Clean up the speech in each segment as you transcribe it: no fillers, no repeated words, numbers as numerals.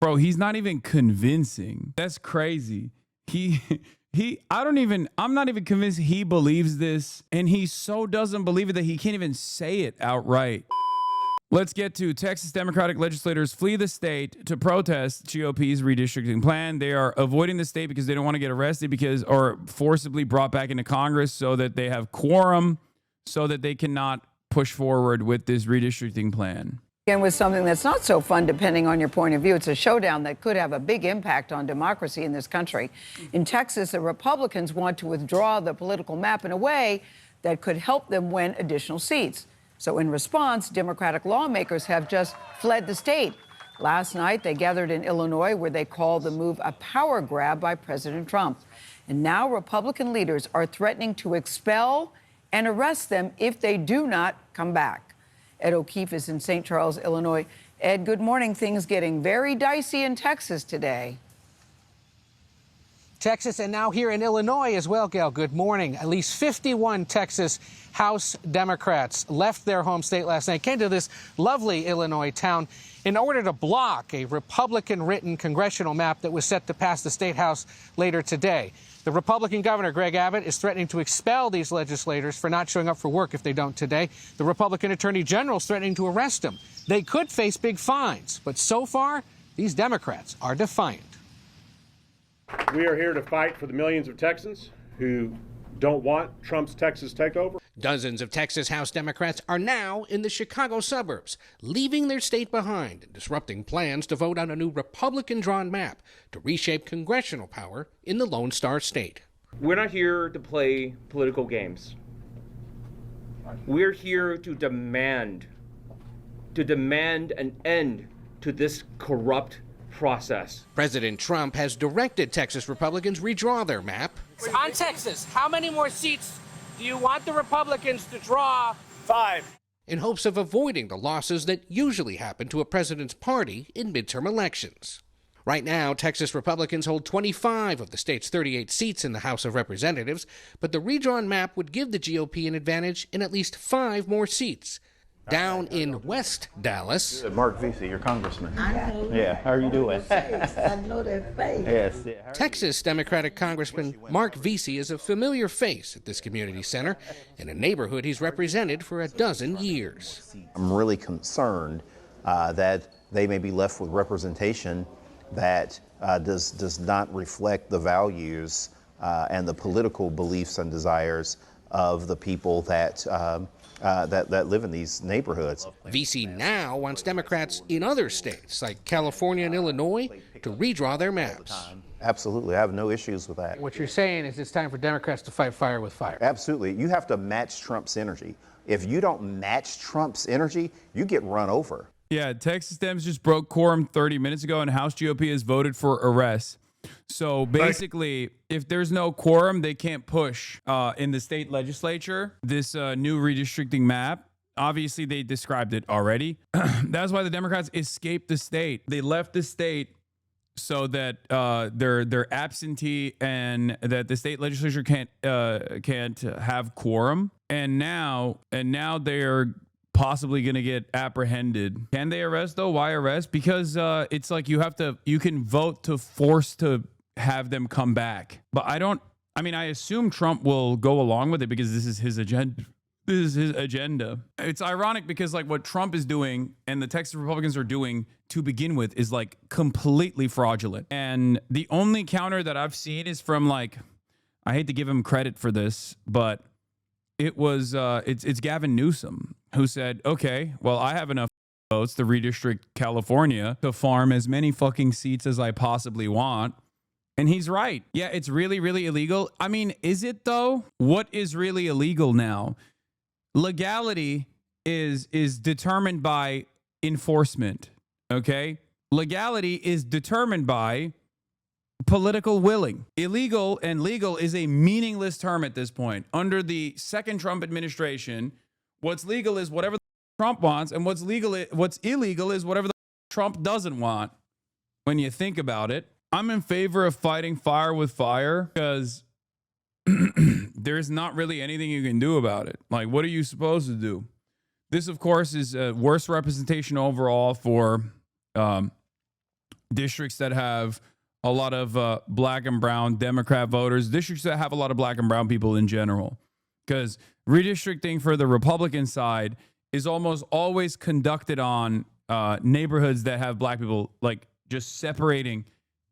Bro, he's not even convincing. That's crazy. I'm not even convinced he believes this. And he so doesn't believe it that he can't even say it outright. Let's get to Texas Democratic legislators flee the state to protest GOP's redistricting plan. They are avoiding the state because they don't want to get arrested or forcibly brought back into Congress so that they have quorum so that they cannot push forward with this redistricting plan. And with something that's not so fun, depending on your point of view. It's a showdown that could have a big impact on democracy in this country. In Texas, the Republicans want to withdraw the political map in a way that could help them win additional seats. So in response, Democratic lawmakers have just fled the state. Last night, they gathered in Illinois, where they called the move a power grab by President Trump. And now Republican leaders are threatening to expel and arrest them if they do not come back. Ed O'Keefe is in St. Charles, Illinois. Ed, good morning. Things getting very dicey in Texas today. Texas and now here in Illinois as well, Gail. Good morning. At least 51 Texas House Democrats left their home state last night, came to this lovely Illinois town in order to block a Republican-written congressional map that was set to pass the State House later today. The Republican governor, Greg Abbott, is threatening to expel these legislators for not showing up for work if they don't today. The Republican attorney general is threatening to arrest them. They could face big fines, but so far, these Democrats are defiant. We are here to fight for the millions of Texans who don't want Trump's Texas takeover. Dozens of Texas House Democrats are now in the Chicago suburbs, leaving their state behind and disrupting plans to vote on a new Republican-drawn map to reshape congressional power in the Lone Star State. We're not here to play political games. We're here to demand an end to this corrupt process. President Trump has directed Texas Republicans redraw their map. On Texas, how many more seats do you want the Republicans to draw? 5. In hopes of avoiding the losses that usually happen to a president's party in midterm elections. Right now, Texas Republicans hold 25 of the state's 38 seats in the House of Representatives, but the redrawn map would give the GOP an advantage in at least 5 more seats. Down in West Dallas, Mark Vesey, your congressman. I know. Yeah, how are you doing? I know that face. Yes. Yeah. Texas Democratic Congressman Mark Vesey is a familiar face at this community center in a neighborhood he's represented for a dozen years. I'm really concerned that they may be left with representation that does not reflect the values and the political beliefs and desires of the people that live in these neighborhoods. Vesey now wants Democrats in other states like California and Illinois to redraw their maps. Absolutely, I have no issues with that. What you're saying is it's time for Democrats to fight fire with fire. Absolutely, you have to match Trump's energy. If you don't match Trump's energy, you get run over. Yeah, Texas Dems just broke quorum 30 minutes ago, and House GOP has voted for arrests. So basically, if there's no quorum, they can't push in the state legislature this new redistricting map. Obviously, they described it already. That's why the Democrats escaped the state. They left the state so that they're absentee and that the state legislature can't have quorum. And now they're possibly going to get apprehended. Can they arrest though? Why arrest? Because it's like you can vote to force to have them come back. But I assume Trump will go along with it because this is his agenda. It's ironic because like what Trump is doing and the Texas Republicans are doing to begin with is like completely fraudulent. And the only counter that I've seen is from like, I hate to give him credit for this, but it was it's Gavin Newsom who said, okay, well, I have enough votes to redistrict California to farm as many fucking seats as I possibly want. And he's right. Yeah, it's really, really illegal. I mean, is it though? What is really illegal now? Legality is determined by enforcement, okay? Legality is determined by political willing. Illegal and legal is a meaningless term at this point. Under the second Trump administration, what's legal is whatever Trump wants, and what's illegal is whatever Trump doesn't want. When you think about it, I'm in favor of fighting fire with fire because there's not really anything you can do about it. Like, what are you supposed to do? This, of course, is a worse representation overall for districts that have a lot of black and brown Democrat voters, districts that have a lot of black and brown people in general. Because redistricting for the Republican side is almost always conducted on neighborhoods that have black people, like just separating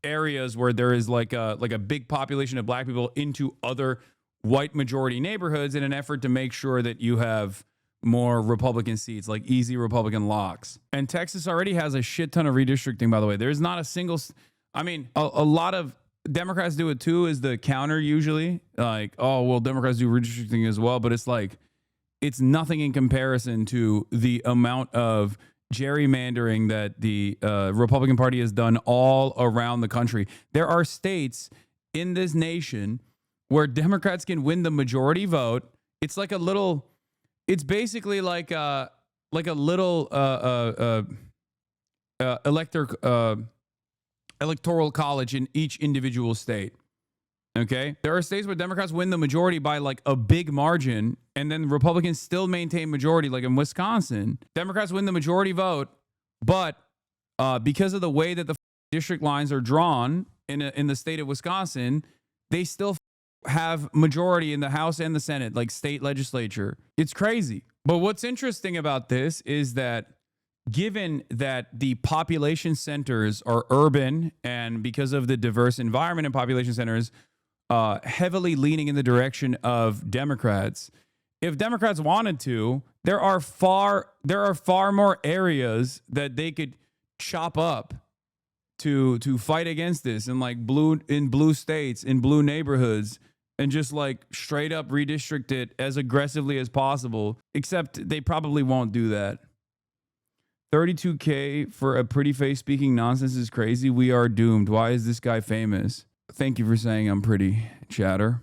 areas where there is like a big population of black people into other white majority neighborhoods in an effort to make sure that you have more Republican seats, like easy Republican locks. And Texas already has a shit ton of redistricting, by the way. There's not a single, I mean, a lot of Democrats do it too, is the counter usually. Like, oh, well, Democrats do redistricting as well. But it's like, it's nothing in comparison to the amount of gerrymandering that the Republican Party has done all around the country. There are states in this nation where Democrats can win the majority vote. It's like a little, it's basically like a little electoral college in each individual state. Okay, there are states where Democrats win the majority by like a big margin, and then Republicans still maintain majority, like in Wisconsin. Democrats win the majority vote, but because of the way that the district lines are drawn in the state of Wisconsin, they still have majority in the House and the Senate, like state legislature. It's crazy. But what's interesting about this is that given that the population centers are urban, and because of the diverse environment in population centers, heavily leaning in the direction of Democrats. If Democrats wanted to, there are far more areas that they could chop up to fight against this, in like blue states, in blue neighborhoods, and just like straight up redistrict it as aggressively as possible. Except they probably won't do that. 32K for a pretty face speaking nonsense is crazy. We are doomed. Why is this guy famous? Thank you for saying I'm pretty, chatter.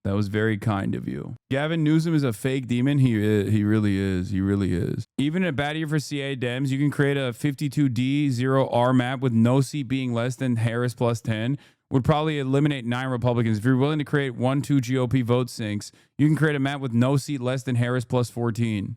That was very kind of you. Gavin Newsom is a fake demon. He really is. He really is. Even in a bad year for CA Dems, you can create a 52D 0R map with no seat being less than Harris plus 10. Would probably eliminate 9 Republicans. If you're willing to create 1-2 GOP vote sinks, you can create a map with no seat less than Harris plus 14.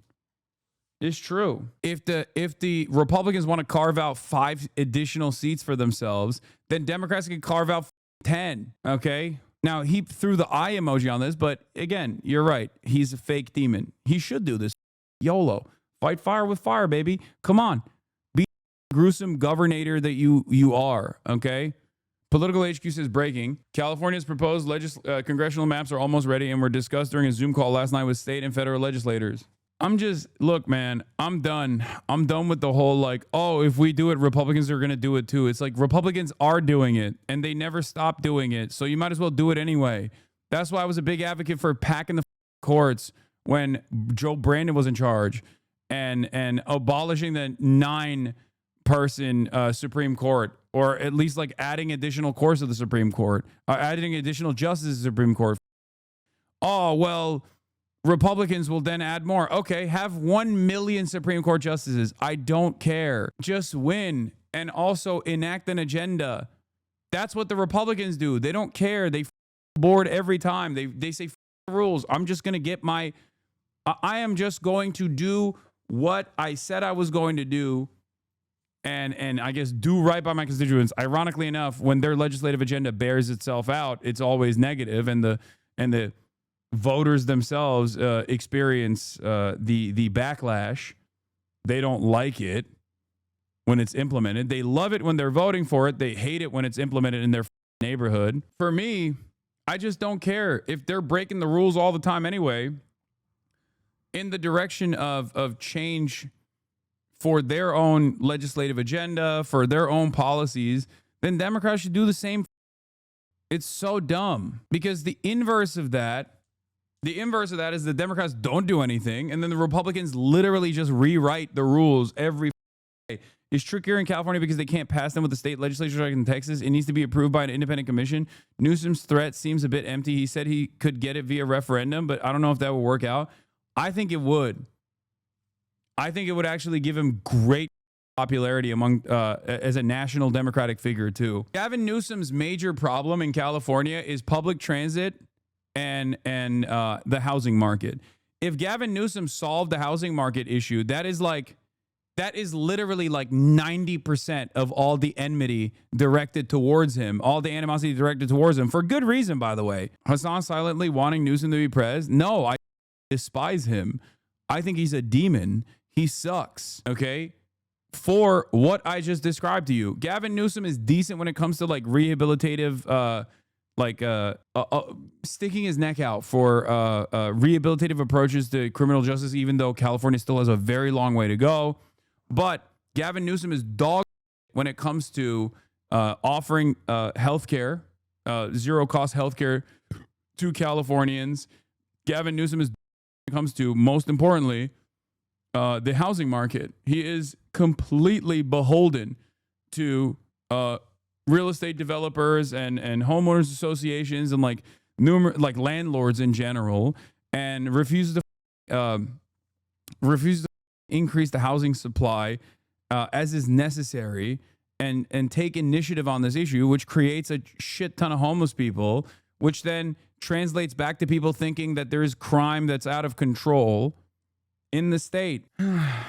It's true. If the Republicans want to carve out 5 additional seats for themselves, then Democrats can carve out 10. Okay. Now, he threw the eye emoji on this, but again, you're right. He's a fake demon. He should do this. YOLO. Fight fire with fire, baby. Come on. Be the gruesome governor that you are. Okay. Political HQ says breaking. California's proposed congressional maps are almost ready and were discussed during a Zoom call last night with state and federal legislators. Look, man, I'm done. I'm done with the whole like, oh, if we do it, Republicans are going to do it too. It's like Republicans are doing it and they never stop doing it. So you might as well do it anyway. That's why I was a big advocate for packing the courts when Joe Brandon was in charge and abolishing the 9-person Supreme Court, or at least like adding additional courts to the Supreme Court, adding additional justices to the Supreme Court. Oh, well, Republicans will then add more. Okay, have 1 million Supreme Court justices. I don't care. Just win and also enact an agenda. That's what the Republicans do. They don't care. They board every time. They say rules. I'm just going to get I am just going to do what I said I was going to do, and I guess do right by my constituents. Ironically enough, when their legislative agenda bears itself out, it's always negative, and the voters themselves experience the backlash. They don't like it when it's implemented. They love it when they're voting for it. They hate it when it's implemented in their neighborhood. For me, I just don't care if they're breaking the rules all the time anyway, in the direction of change for their own legislative agenda, for their own policies. Then Democrats should do the same. It's so dumb, because the inverse of that is the Democrats don't do anything, and then the Republicans literally just rewrite the rules every day. It's trickier in California because they can't pass them with the state legislature like in Texas. It needs to be approved by an independent commission. Newsom's threat seems a bit empty. He said he could get it via referendum, but I don't know if that will work out. I think it would. I think it would actually give him great popularity among as a national Democratic figure too. Gavin Newsom's major problem in California is public transit and the housing market. If Gavin Newsom solved the housing market issue, that is like That is literally like 90% of all the enmity directed towards him, all the animosity directed towards him, for good reason, by the way. Hasan silently wanting Newsom to be prez. No, I despise him. I think he's a demon. He sucks, okay? For what I just described to you. Gavin Newsom is decent when it comes to like rehabilitative, sticking his neck out for rehabilitative approaches to criminal justice, even though California still has a very long way to go. But Gavin Newsom is dog when it comes to offering healthcare, zero-cost healthcare to Californians. Gavin Newsom is when it comes to, most importantly, the housing market. He is completely beholden to real estate developers and homeowners associations and like landlords in general, and refuses to increase the housing supply as is necessary and take initiative on this issue, which creates a shit ton of homeless people, which then translates back to people thinking that there is crime that's out of control in the state.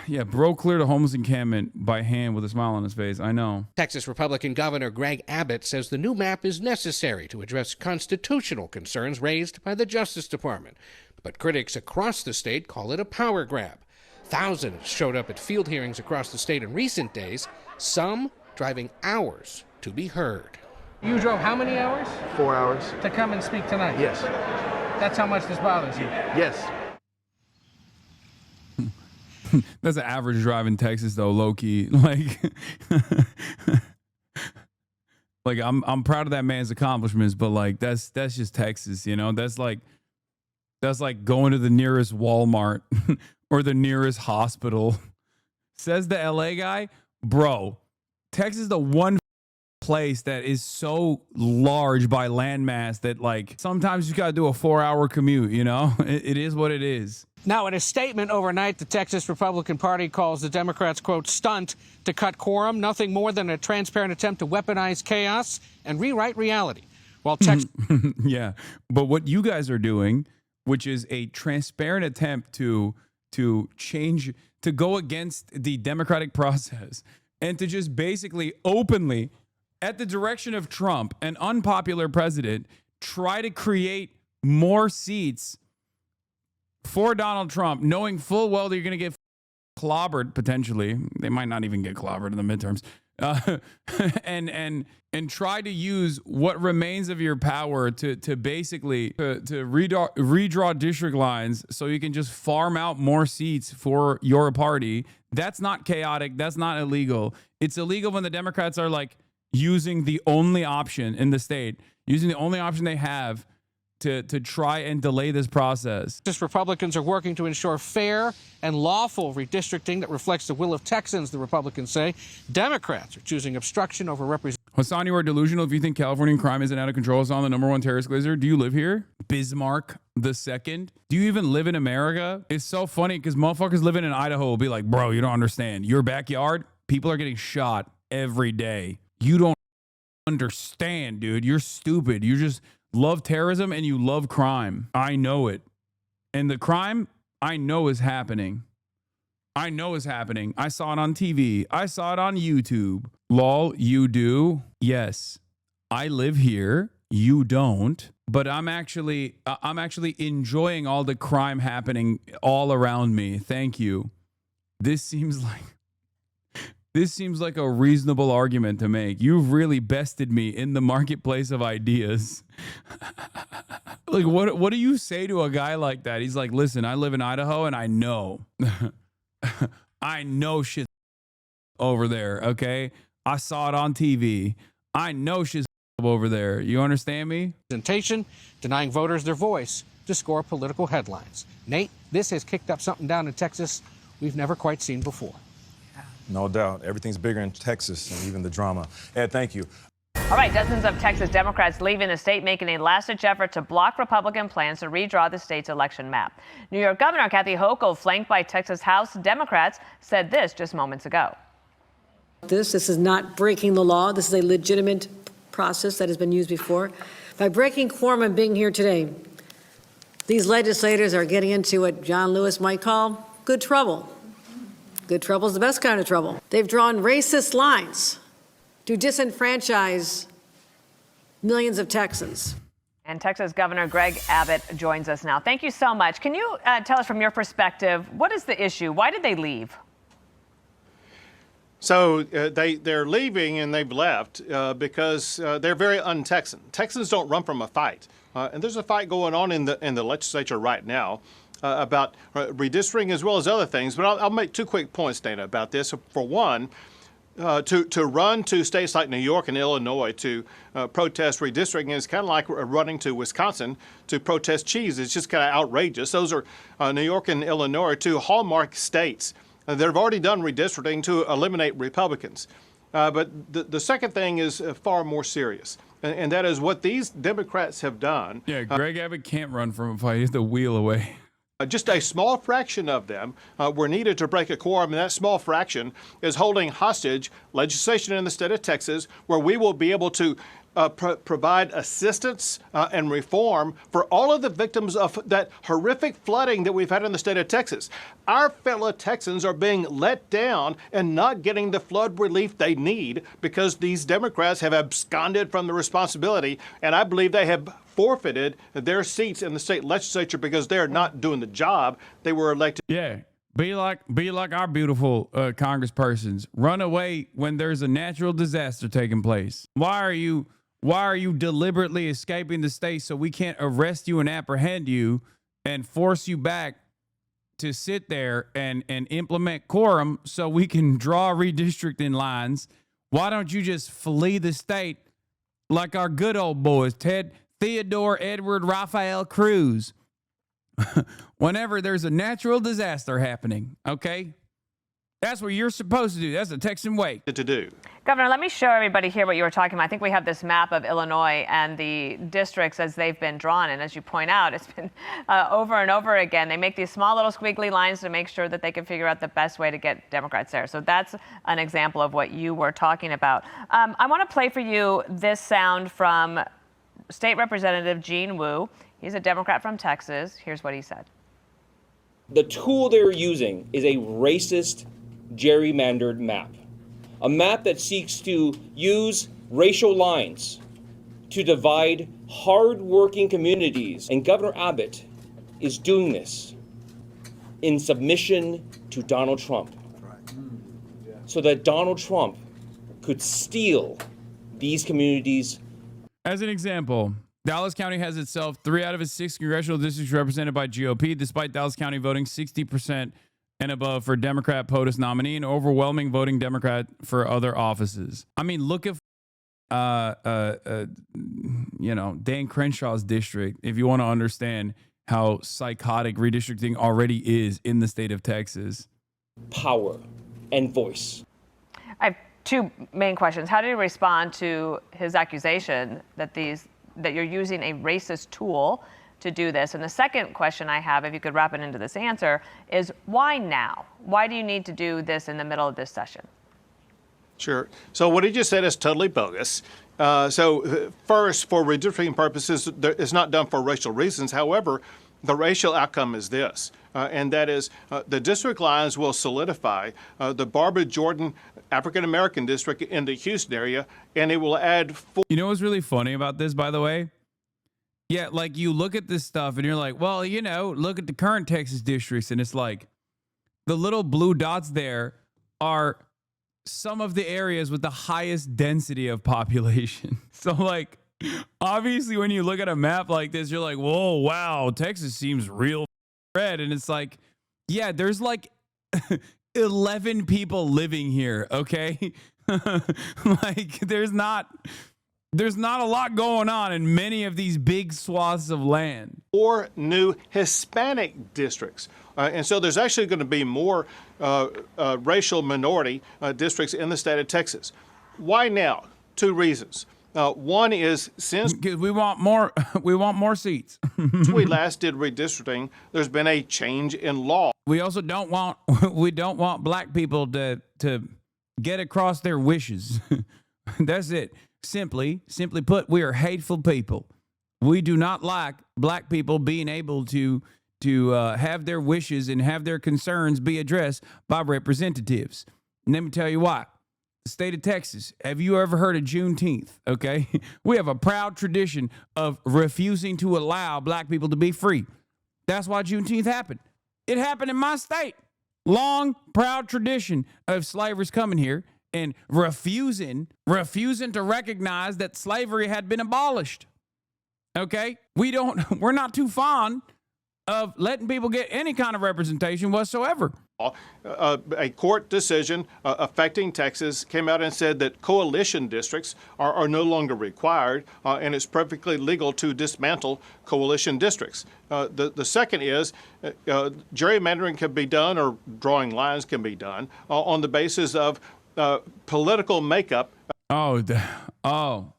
Yeah, bro cleared a homeless encampment by hand with a smile on his face. I know. Texas Republican Governor Greg Abbott says the new map is necessary to address constitutional concerns raised by the Justice Department. But critics across the state call it a power grab. Thousands showed up at field hearings across the state in recent days, some driving hours to be heard. You drove how many hours? 4 hours. To come and speak tonight? Yes. That's how much this bothers you? Yes. That's an average drive in Texas, though, low key. Like I'm proud of that man's accomplishments, but like that's just Texas, you know. That's like going to the nearest Walmart or the nearest hospital. Says the LA guy, bro. Texas is the one place that is so large by landmass that like sometimes you got to do a 4-hour commute, you know. It is what it is. Now, in a statement overnight, the Texas Republican Party calls the Democrats, quote, stunt to cut quorum, nothing more than a transparent attempt to weaponize chaos and rewrite reality. While Texas... Yeah, but what you guys are doing, which is a transparent attempt to change, to go against the democratic process and to just basically openly, at the direction of Trump, an unpopular president, try to create more seats for Donald Trump, knowing full well that you're going to get clobbered potentially. They might not even get clobbered in the midterms. And try to use what remains of your power to basically redraw district lines so you can just farm out more seats for your party. That's not chaotic. That's not illegal. It's illegal when the Democrats are like using the only option in the state, using the only option they have to try and delay this process. Texas Republicans are working to ensure fair and lawful redistricting that reflects the will of Texans, the Republicans say. Democrats are choosing obstruction over representation. Hassan, you are delusional if you think Californian crime isn't out of control. Hassan, the #1 terrorist glazer. Do you live here? Bismarck II? Do you even live in America? It's so funny because motherfuckers living in Idaho will be like, bro, you don't understand. Your backyard, people are getting shot every day. You don't understand, dude. You're stupid. You just love terrorism and you love crime. I know it. And the crime, I know is happening. I know is happening. I saw it on TV. I saw it on YouTube. Lol, you do? Yes. I live here. You don't. But I'm actually enjoying all the crime happening all around me. Thank you. This seems like a reasonable argument to make. You've really bested me in the marketplace of ideas. Like, what do you say to a guy like that? He's like, listen, I live in Idaho and I know. I know shit's over there, okay? I saw it on TV. I know shit's over there. You understand me? Denying voters their voice to score political headlines. Nate, this has kicked up something down in Texas we've never quite seen before. No doubt. Everything's bigger in Texas and even the drama. Ed, thank you. All right, dozens of Texas Democrats leaving the state, making a last-ditch effort to block Republican plans to redraw the state's election map. New York Governor Kathy Hochul, flanked by Texas House Democrats, said this just moments ago. This is not breaking the law. This is a legitimate process that has been used before. By breaking quorum and being here today, these legislators are getting into what John Lewis might call good trouble. Good trouble is the best kind of trouble. They've drawn racist lines to disenfranchise millions of Texans. And Texas Governor Greg Abbott joins us now. Thank you so much. Can you tell us from your perspective, what is the issue? Why did they leave? So they're leaving, and they've left because they're very un-Texan. Texans don't run from a fight. And there's a fight going on in the legislature right now about redistricting as well as other things. But I'll make two quick points, Dana, about this. For one, to run to states like New York and Illinois to protest redistricting is kind of like running to Wisconsin to protest cheese. It's just kind of outrageous. Those are New York and Illinois are two hallmark states that have already done redistricting to eliminate Republicans. But the second thing is far more serious, and that is what these Democrats have done. Yeah, Greg Abbott can't run from a fight. He's the wheel away. Just a small fraction of them were needed to break a quorum, and that small fraction is holding hostage legislation in the state of Texas where we will be able to provide assistance and reform for all of the victims of that horrific flooding that we've had in the state of Texas. Our fellow Texans are being let down and not getting the flood relief they need because these Democrats have absconded from the responsibility, and I believe they have forfeited their seats in the state legislature because they're not doing the job they were elected. Yeah. Be like our beautiful congresspersons. Run away when there's a natural disaster taking place. Why are you deliberately escaping the state so we can't arrest you and apprehend you and force you back to sit there and implement quorum so we can draw redistricting lines? Why don't you just flee the state like our good old boys, Ted Theodore Edward Raphael Cruz? Whenever there's a natural disaster happening, okay? That's what you're supposed to do. That's the Texan way to do. Governor, let me show everybody here what you were talking about. I think we have this map of Illinois and the districts as they've been drawn. And as you point out, it's been over and over again. They make these small little squiggly lines to make sure that they can figure out the best way to get Democrats there. So that's an example of what you were talking about. I want to play for you this sound from State Representative Gene Wu. He's a Democrat from Texas. Here's what he said. The tool they're using is a racist, gerrymandered map. A map that seeks to use racial lines to divide hard-working communities. And Governor Abbott is doing this in submission to Donald Trump. So that Donald Trump could steal these communities. As an example, Dallas County has itself 3 out of its 6 congressional districts represented by GOP, despite Dallas County voting 60% and above for Democrat POTUS nominee and overwhelming voting Democrat for other offices. I mean, look at, Dan Crenshaw's district, if you want to understand how psychotic redistricting already is in the state of Texas. Power and voice. I have 2 main questions. How do you respond to his accusation that you're using a racist tool to do this? And the second question I have, if you could wrap it into this answer, is why now? Why do you need to do this in the middle of this session? Sure. So what he just said is totally bogus. First, for redistricting purposes, it's not done for racial reasons. However, the racial outcome is this, and that is the district lines will solidify the Barbara Jordan African-American district in the Houston area, and it will add 4. You know what's really funny about this, by the way? Yeah, like you look at this stuff and you're like, well, look at the current Texas districts, and it's like the little blue dots there are some of the areas with the highest density of population. So like, obviously when you look at a map like this, you're like, whoa, wow, Texas seems real red. And it's like, yeah, there's like 11 people living here, okay? Like there's not a lot going on in many of these big swaths of land. 4 new Hispanic districts. And so there's actually going to be more racial minority districts in the state of Texas. Why now? 2 reasons. One is since we want more seats. we last did redistricting, there's been a change in law. We also don't want black people to get across their wishes. That's it. Simply put, we are hateful people. We do not like black people being able to to have their wishes and have their concerns be addressed by representatives. And let me tell you why. The state of Texas, have you ever heard of Juneteenth? Okay. We have a proud tradition of refusing to allow black people to be free. That's why Juneteenth happened. It happened in my state. Long, proud tradition of slavers coming here and refusing to recognize that slavery had been abolished. Okay? We're not too fond of letting people get any kind of representation whatsoever. A court decision affecting Texas came out and said that coalition districts are no longer required, and it's perfectly legal to dismantle coalition districts. The second is gerrymandering can be done, or drawing lines can be done, on the basis of political makeup. Oh,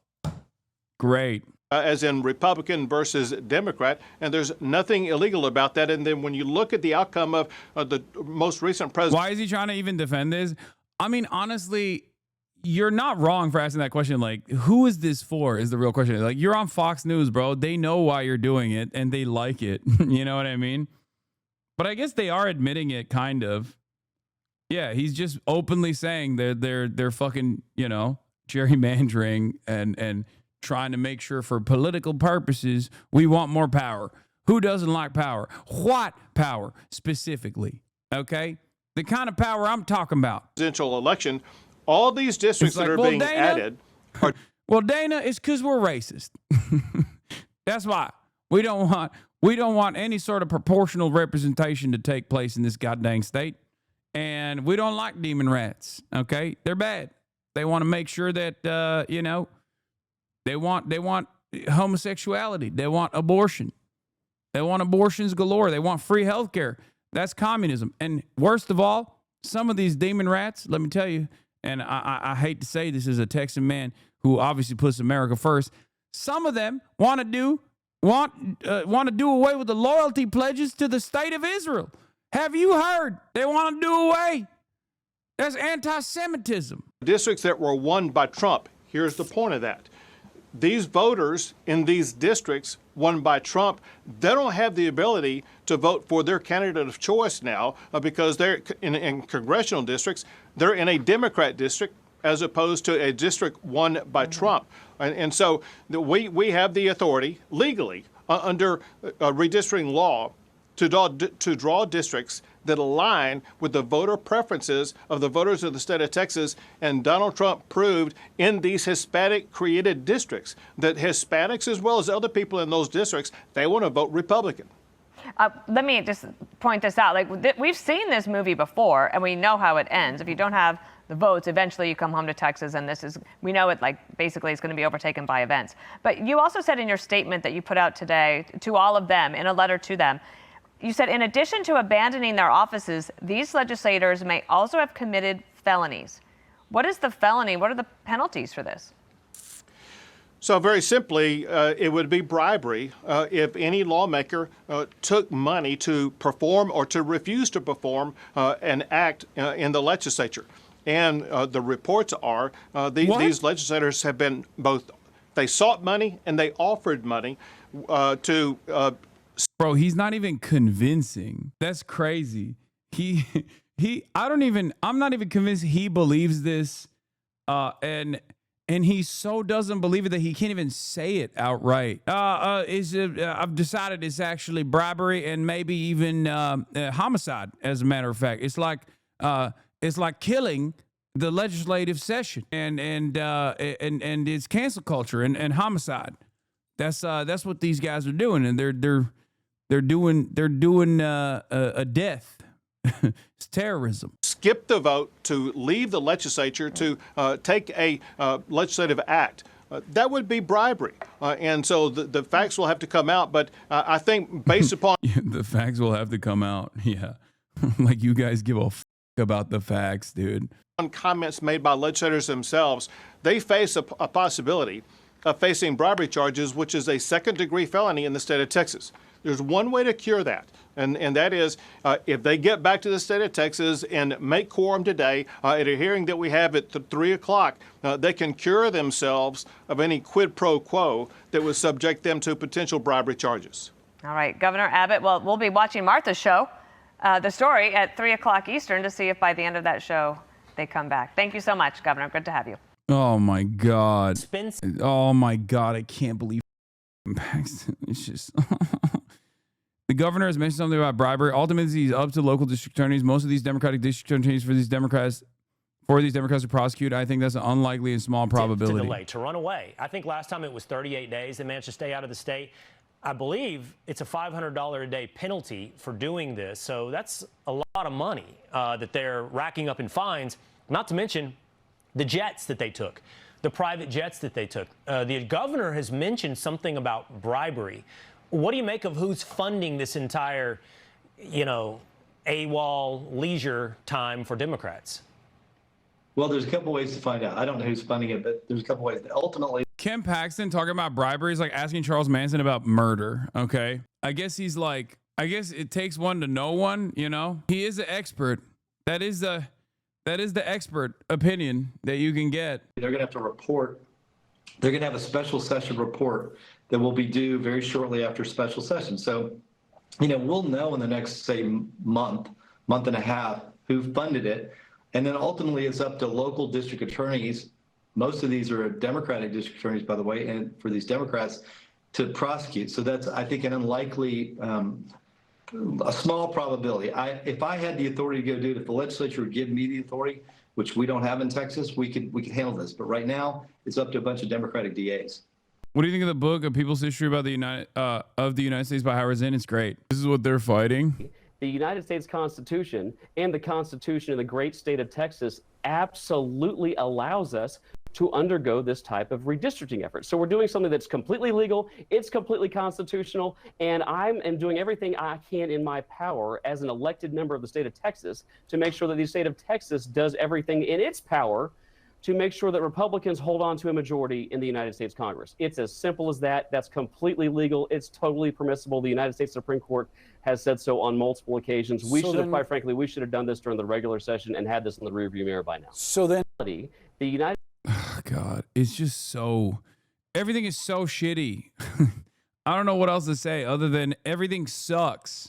great. As in Republican versus Democrat, and there's nothing illegal about that. And then when you look at the outcome of the most recent president... Why is he trying to even defend this? I mean, honestly, you're not wrong for asking that question. Like, who is this for is the real question. Like, you're on Fox News, bro. They know why you're doing it, and they like it. You know what I mean? But I guess they are admitting it, kind of. Yeah, he's just openly saying they're fucking, you know, gerrymandering and trying to make sure for political purposes we want more power. Who doesn't like power? What power specifically? Okay? The kind of power I'm talking about. Presidential election, all these districts that are being added are... Well, Dana, it's because we're racist. That's why. We don't want any sort of proportional representation to take place in this goddamn state. And we don't like demon rats. Okay? They're bad. They want to make sure that, you know, They want homosexuality. They want abortion. They want abortions galore. They want free health care. That's communism. And worst of all, some of these demon rats, let me tell you, and I hate to say this as a Texan man who obviously puts America first, some of them want to do away with the loyalty pledges to the state of Israel. Have you heard? They want to do away. That's anti-Semitism. Districts that were won by Trump. Here's the point of that. These voters in these districts won by Trump, they don't have the ability to vote for their candidate of choice now because they're in congressional districts. They're in a Democrat district as opposed to a district won by Trump. And so we have the authority legally under redistricting law to draw districts that align with the voter preferences of the voters of the state of Texas. And Donald Trump proved in these Hispanic-created districts that Hispanics, as well as other people in those districts, they want to vote Republican. Let me just point this out. Like, we've seen this movie before, and we know how it ends. If you don't have the votes, eventually you come home to Texas, and we know it, like, basically it's going to be overtaken by events. But you also said in your statement that you put out today to all of them, in a letter to them, you said, in addition to abandoning their offices, these legislators may also have committed felonies. What is the felony? What are the penalties for this? So very simply, it would be bribery if any lawmaker took money to perform or to refuse to perform an act in the legislature. And the reports are these legislators have been both, they sought money and they offered money to... Bro, he's not even convincing. That's crazy. I'm not even convinced he believes this. And he so doesn't believe it that he can't even say it outright. I've decided it's actually bribery and maybe even homicide, as a matter of fact. It's like killing the legislative session and it's cancel culture and homicide. That's what these guys are doing, and they're doing a death. It's terrorism. Skip the vote to leave the legislature to take a legislative act. That would be bribery. And so the facts will have to come out. But I think based upon... The facts will have to come out. Yeah. Like you guys give a f*** about the facts, dude. On comments made by legislators themselves, they face a possibility of facing bribery charges, which is a second-degree felony in the state of Texas. There's one way to cure that, and that is if they get back to the state of Texas and make quorum today at a hearing that we have at 3 o'clock, they can cure themselves of any quid pro quo that would subject them to potential bribery charges. All right, Governor Abbott. Well, we'll be watching Martha's show, the story at 3 o'clock Eastern, to see if by the end of that show they come back. Thank you so much, Governor. Good to have you. Oh my God. Oh my God. I can't believe Paxton. It's just. The governor has mentioned something about bribery. Ultimately, it's up to local district attorneys. Most of these Democratic district attorneys for these Democrats to prosecute. I think that's an unlikely and small probability. To delay, to run away. I think last time it was 38 days. They managed to stay out of the state. I believe it's a $500 a day penalty for doing this. So that's a lot of money that they're racking up in fines, not to mention the jets that they took, the private jets that they took. The governor has mentioned something about bribery. What do you make of who's funding this entire, AWOL leisure time for Democrats? Well, there's a couple ways to find out. I don't know who's funding it, but there's a couple ways. Ultimately, Ken Paxton talking about bribery is like asking Charles Manson about murder. Okay. I guess it takes one to know one, He is an expert. That is the expert opinion that you can get. they're going to have to report. They're going to have a special session report that will be due very shortly after special session. So, we'll know in the next, say, month and a half who funded it. And then ultimately it's up to local district attorneys. Most of these are Democratic district attorneys, by the way, and for these Democrats to prosecute. So that's, I think, an unlikely, a small probability. If I had the authority to go do it, if the legislature would give me the authority, which we don't have in Texas, we could handle this. But right now it's up to a bunch of Democratic DAs. What do you think of the book, A People's History about the United States by Howard Zinn? It's great. This is what they're fighting. The United States Constitution and the Constitution of the great state of Texas absolutely allows us to undergo this type of redistricting effort. So we're doing something that's completely legal, it's completely constitutional, and I'm doing everything I can in my power as an elected member of the state of Texas to make sure that the state of Texas does everything in its power to make sure that Republicans hold on to a majority in the United States Congress. It's as simple as that. That's completely legal. It's totally permissible. The United States Supreme Court has said so on multiple occasions. We should have, quite frankly, we should have done this during the regular session and had this in the rearview mirror by now. So then, the United. Oh, God, it's just so. Everything is so shitty. I don't know what else to say other than everything sucks.